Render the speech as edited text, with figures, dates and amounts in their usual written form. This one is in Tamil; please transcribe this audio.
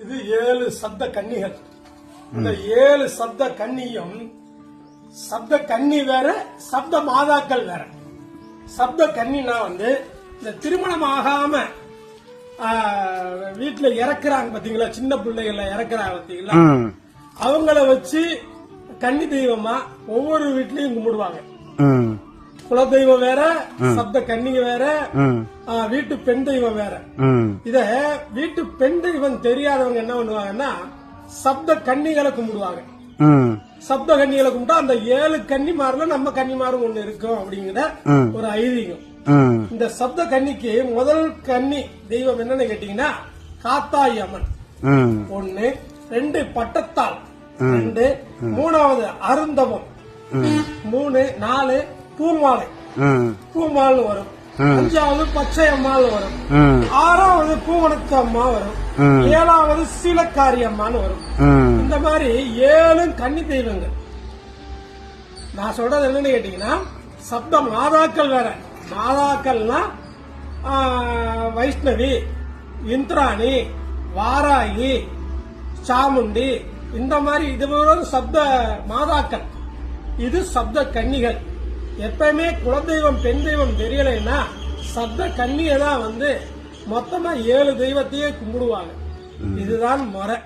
இது 7 சப்த கன்னிகள். இந்த 7 சப்த கன்னியும் சப்த கன்னி வேற, சப்த மாதாக்கள் வேற. சப்த கன்னினா இந்த திருமணம் ஆகாம வீட்டுல இறக்குறாங்க பாத்தீங்களா, சின்ன பிள்ளைகள இறக்குறாங்க பாத்தீங்களா, அவங்கள வச்சு கன்னி தெய்வமா ஒவ்வொரு வீட்லயும் கும்பிடுவாங்க. குலதெய்வம் வேற, சப்த கன்னிங்க வேற, வீட்டு பெண் தெய்வம் வேற. இத வீட்டு பெண் தெய்வம் தெரியாதவங்க என்ன பண்ணுவாங்கன்னா சப்த கன்னிகளை கும்பிடுவாங்க. சப்த கன்னிகளை கும்பிட்டா அந்த 7 கன்னிமார்ல நம்ம கன்னிமாரும் ஒண்ணு இருக்கும் அப்படிங்கிற ஒரு ஐதீகம். இந்த சப்த கன்னிக்கு முதல் கன்னி தெய்வம் என்னன்னு கேட்டீங்கன்னா காத்தாயி அம்மன் 1, 2 பட்டத்தாள் 2, 3வது அருந்தவம் 3, 4 பூமாலை பூமால் வரும், 5வது பச்சை அம்மாள் வரும், 6வது பூவனத்து அம்மா வரும், 7வது சீலக்காரி அம்மான்னு வரும். இந்த மாதிரி 7 கன்னி தெய்வங்கள். நான் சொல்றது என்னன்னு கேட்டீங்கன்னா சப்த மாதாக்கள் வேற. மாதாக்கள்னா வைஷ்ணவி, இந்திராணி, வாராகி, சாமுண்டி, இந்த மாதிரி இது சப்த மாதாக்கள். இது சப்த கன்னிகள். எப்பயுமே குலதெய்வம் பெண் தெய்வம் தெரியலைன்னா சப்த கன்னியை தான் மொத்தமா 7 தெய்வத்தையே கும்பிடுவாங்க. இதுதான் முறை.